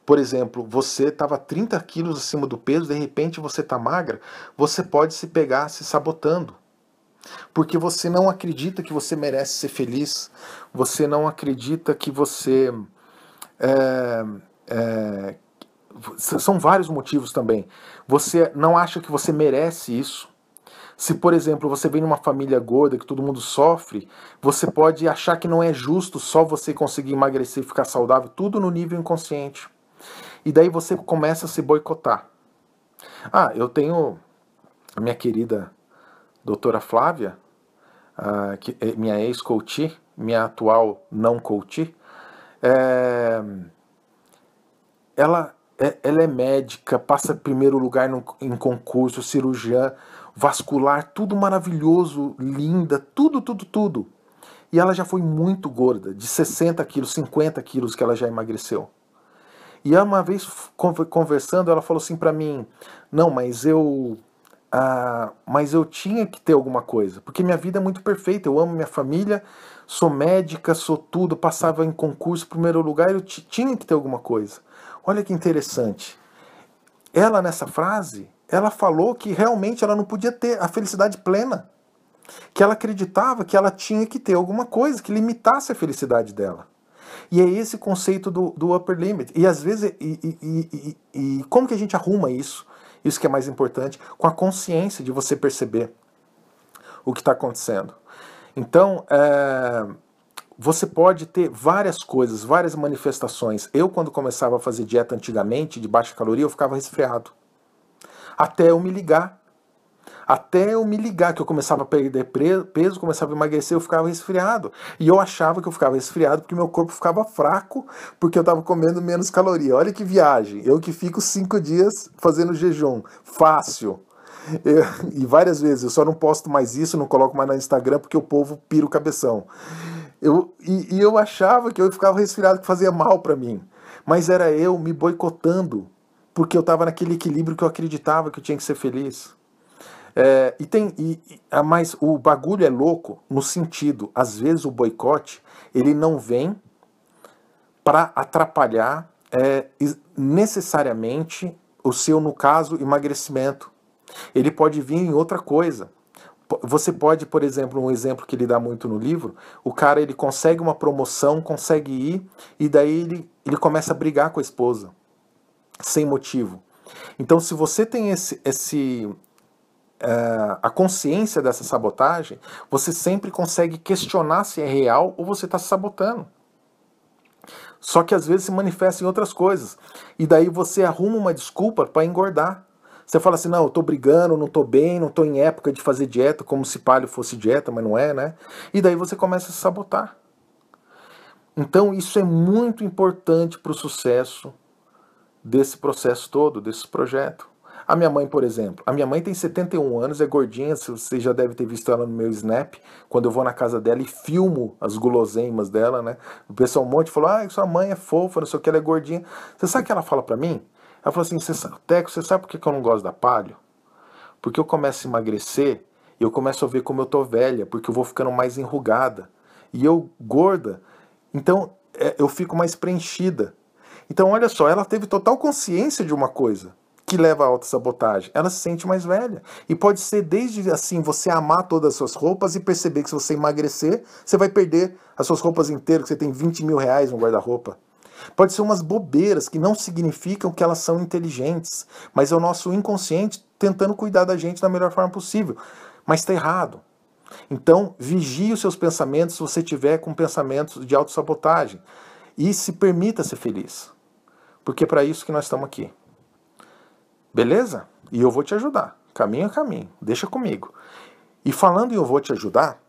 A: por exemplo, você estava 30 quilos acima do peso, de repente você está magra, você pode se pegar se sabotando. Porque você não acredita que você merece ser feliz, você não acredita que você... São vários motivos também. Você não acha que você merece isso. Se, por exemplo, você vem numa família gorda que todo mundo sofre, você pode achar que não é justo só você conseguir emagrecer e ficar saudável, tudo no nível inconsciente. E daí você começa a se boicotar. Eu tenho a minha querida doutora Flávia, que é minha ex-coach, minha atual não-coach, ela é médica, passa em primeiro lugar em concurso, cirurgiã, vascular, tudo maravilhoso, linda, tudo. E ela já foi muito gorda, de 60 quilos, 50 quilos que ela já emagreceu. E ela, uma vez conversando, ela falou assim pra mim, não, mas eu tinha que ter alguma coisa, porque minha vida é muito perfeita, eu amo minha família, sou médica, sou tudo, passava em concurso, primeiro lugar, eu tinha que ter alguma coisa. Olha que interessante. Ela, nessa frase, ela falou que realmente ela não podia ter a felicidade plena. Que ela acreditava que ela tinha que ter alguma coisa que limitasse a felicidade dela. E é esse conceito do upper limit. E às vezes, como que a gente arruma isso? Isso que é mais importante, com a consciência de você perceber o que está acontecendo. Então, você pode ter várias coisas, várias manifestações. Eu, quando começava a fazer dieta antigamente, de baixa caloria, eu ficava resfriado. Até eu me ligar. Até eu me ligar que eu começava a perder peso, começava a emagrecer, eu ficava resfriado. E eu achava que eu ficava resfriado porque meu corpo ficava fraco, porque eu estava comendo menos caloria. Olha que viagem. Eu que fico 5 dias fazendo jejum. Fácil. E várias vezes, eu só não posto mais isso, não coloco mais no Instagram, porque o povo pira o cabeção. Eu achava que eu ficava resfriado, que fazia mal para mim. Mas era eu me boicotando, porque eu estava naquele equilíbrio que eu acreditava que eu tinha que ser feliz. Mas o bagulho é louco no sentido, às vezes o boicote, ele não vem para atrapalhar necessariamente o seu, no caso, emagrecimento. Ele pode vir em outra coisa. Você pode, por exemplo, um exemplo que ele dá muito no livro, o cara ele consegue uma promoção, consegue ir, e daí ele começa a brigar com a esposa, sem motivo. Então, se você tem a consciência dessa sabotagem, você sempre consegue questionar se é real ou você está se sabotando. Só que às vezes se manifesta em outras coisas. E daí você arruma uma desculpa para engordar. Você fala assim, não, eu tô brigando, não tô bem, não tô em época de fazer dieta, como se paleo fosse dieta, mas não é, né? E daí você começa a se sabotar. Então isso é muito importante para o sucesso desse processo todo, desse projeto. A minha mãe, por exemplo, a minha mãe tem 71 anos, é gordinha, você já deve ter visto ela no meu Snap, quando eu vou na casa dela e filmo as guloseimas dela, né? O pessoal um monte falou, sua mãe é fofa, não sei o que, ela é gordinha. Você sabe o que ela fala pra mim? Ela falou assim, Teco, você sabe por que eu não gosto da paleo? Porque eu começo a emagrecer e eu começo a ver como eu tô velha, porque eu vou ficando mais enrugada. E eu, gorda, então eu fico mais preenchida. Então, olha só, ela teve total consciência de uma coisa que leva à autossabotagem. Ela se sente mais velha. E pode ser desde assim, você amar todas as suas roupas e perceber que se você emagrecer, você vai perder as suas roupas inteiras, que você tem 20 mil reais no guarda-roupa. Pode ser umas bobeiras que não significam que elas são inteligentes, mas é o nosso inconsciente tentando cuidar da gente da melhor forma possível. Mas está errado. Então, vigie os seus pensamentos se você tiver com pensamentos de autossabotagem. E se permita ser feliz. Porque é para isso que nós estamos aqui. Beleza? E eu vou te ajudar. Caminho a caminho. Deixa comigo. E falando em eu vou te ajudar,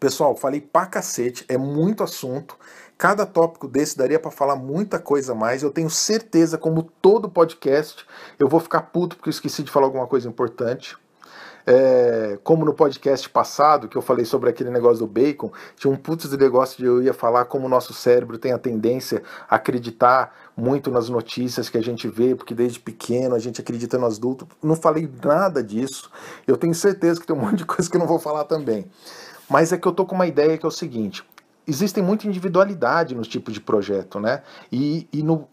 A: pessoal, falei pra cacete, é muito assunto. Cada tópico desse daria para falar muita coisa a mais. Eu tenho certeza, como todo podcast, eu vou ficar puto porque eu esqueci de falar alguma coisa importante. Como no podcast passado, que eu falei sobre aquele negócio do bacon, tinha um putz de negócio de eu ia falar como o nosso cérebro tem a tendência a acreditar muito nas notícias que a gente vê, porque desde pequeno a gente acredita no adulto. Não falei nada disso. Eu tenho certeza que tem um monte de coisa que eu não vou falar também. Mas é que eu tô com uma ideia que é o seguinte: existem muita individualidade nos tipos de projeto, né? E no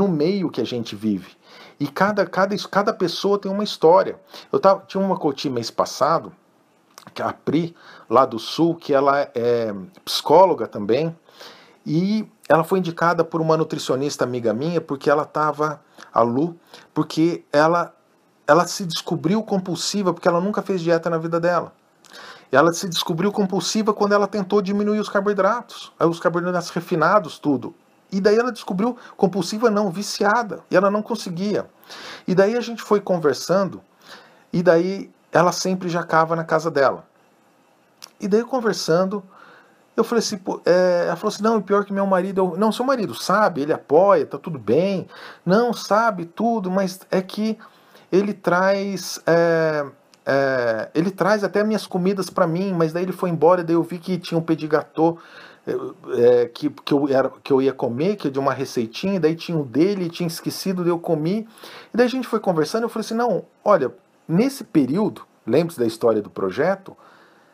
A: meio que a gente vive. E cada pessoa tem uma história. Tinha uma coach mês passado, que é a Pri, lá do Sul, que ela é psicóloga também, e ela foi indicada por uma nutricionista amiga minha, porque ela estava, a Lu, porque ela se descobriu compulsiva, porque ela nunca fez dieta na vida dela. Ela se descobriu compulsiva quando ela tentou diminuir os carboidratos refinados, tudo. E daí ela descobriu compulsiva não, viciada. E ela não conseguia. E daí a gente foi conversando, e daí ela sempre jacava na casa dela. E daí conversando, eu falei assim, ela falou assim, não, pior que meu marido, não, seu marido sabe, ele apoia, tá tudo bem, não, sabe tudo, mas é que ele traz até minhas comidas para mim, mas daí ele foi embora, daí eu vi que tinha um petit gâteau que eu ia comer, que é de uma receitinha, daí tinha o dele, tinha esquecido, daí eu comi, e daí a gente foi conversando, eu falei assim, não, olha, nesse período, lembre-se da história do projeto,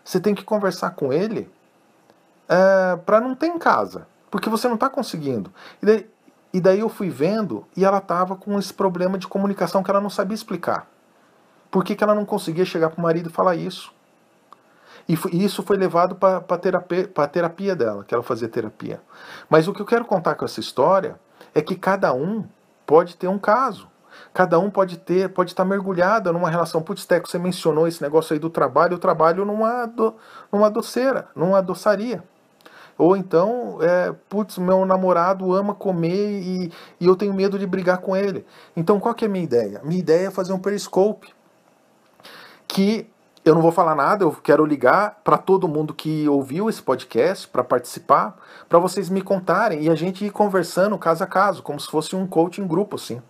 A: você tem que conversar com ele para não ter em casa, porque você não está conseguindo. E daí eu fui vendo, e ela estava com esse problema de comunicação que ela não sabia explicar. Por que ela não conseguia chegar para o marido e falar isso? E isso foi levado para a terapia dela, que ela fazia terapia. Mas o que eu quero contar com essa história é que cada um pode ter um caso. Cada um pode estar mergulhado numa relação. Putz, Teco, você mencionou esse negócio aí do trabalho, eu trabalho numa doceira, numa doçaria. Ou então, putz, meu namorado ama comer e eu tenho medo de brigar com ele. Então, qual que é a minha ideia? Minha ideia é fazer um Periscope, que eu não vou falar nada, eu quero ligar para todo mundo que ouviu esse podcast para participar, para vocês me contarem e a gente ir conversando caso a caso, como se fosse um coaching grupo, assim.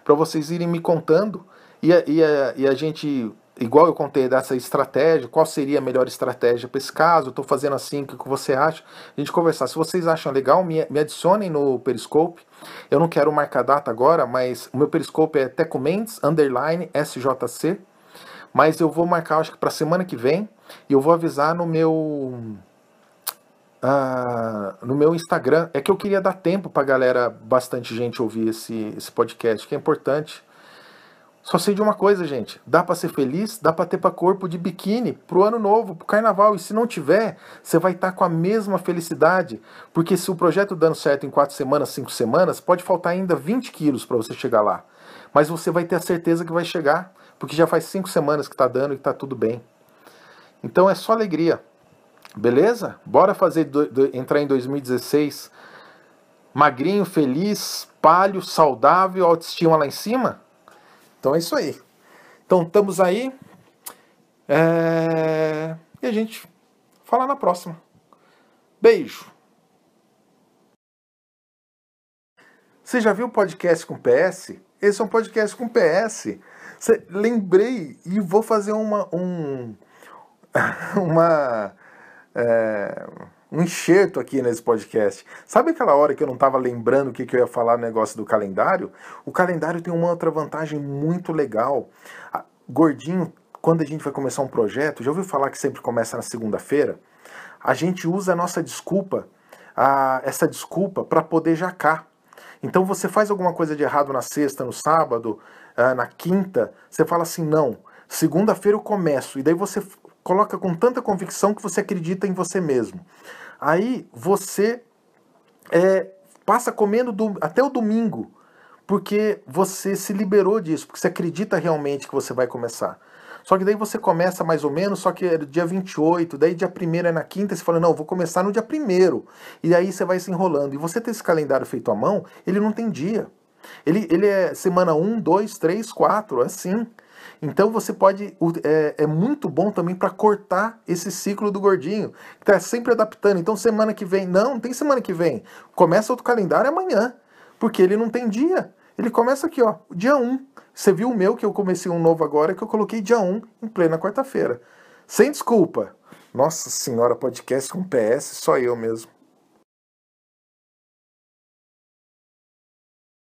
A: Para vocês irem me contando e a gente, igual eu contei dessa estratégia, qual seria a melhor estratégia para esse caso, estou fazendo assim, o que você acha? A gente conversar. Se vocês acham legal, me adicionem no Periscope. Eu não quero marcar data agora, mas o meu Periscope é Teco Mendes, _SJC. Mas eu vou marcar, acho que para semana que vem, e eu vou avisar no meu Instagram. É que eu queria dar tempo pra galera, bastante gente ouvir esse podcast, que é importante. Só sei de uma coisa, gente. Dá pra ser feliz, dá pra ter pra corpo de biquíni pro ano novo, pro carnaval. E se não tiver, você vai estar com a mesma felicidade. Porque se o projeto dando certo em 4 semanas, 5 semanas, pode faltar ainda 20 quilos pra você chegar lá. Mas você vai ter a certeza que vai chegar. Porque já faz 5 semanas que tá dando e tá tudo bem. Então é só alegria. Beleza? Bora entrar em 2016 magrinho, feliz, palho, saudável, autoestima lá em cima? Então é isso aí. Então estamos aí. E a gente fala na próxima. Beijo. Você já viu o podcast com PS? Esse é um podcast com PS. Lembrei e vou fazer um enxerto aqui nesse podcast. Sabe aquela hora que eu não estava lembrando o que eu ia falar no negócio do calendário? O calendário tem uma outra vantagem muito legal. Gordinho, quando a gente vai começar um projeto, já ouviu falar que sempre começa na segunda-feira? A gente usa a nossa desculpa, essa desculpa, para poder jacar. Então você faz alguma coisa de errado na sexta, no sábado, na quinta, você fala assim, não, segunda-feira eu começo. E daí você coloca com tanta convicção que você acredita em você mesmo. Aí você passa comendo até o domingo, porque você se liberou disso, porque você acredita realmente que você vai começar. Só que daí você começa mais ou menos, só que é dia 28, daí dia 1º é na quinta, você fala, não, vou começar no dia 1º. E aí você vai se enrolando. E você ter esse calendário feito à mão, ele não tem dia. Ele é semana 1, 2, 3, 4, assim. Então você pode... É muito bom também para cortar esse ciclo do gordinho, que tá sempre adaptando. Então semana que vem... Não tem semana que vem. Começa outro calendário amanhã, porque ele não tem dia. Ele começa aqui, ó, dia 1. Você viu o meu, que eu comecei um novo agora, que eu coloquei dia 1, em plena quarta-feira. Sem desculpa. Nossa senhora, podcast com PS, só eu mesmo.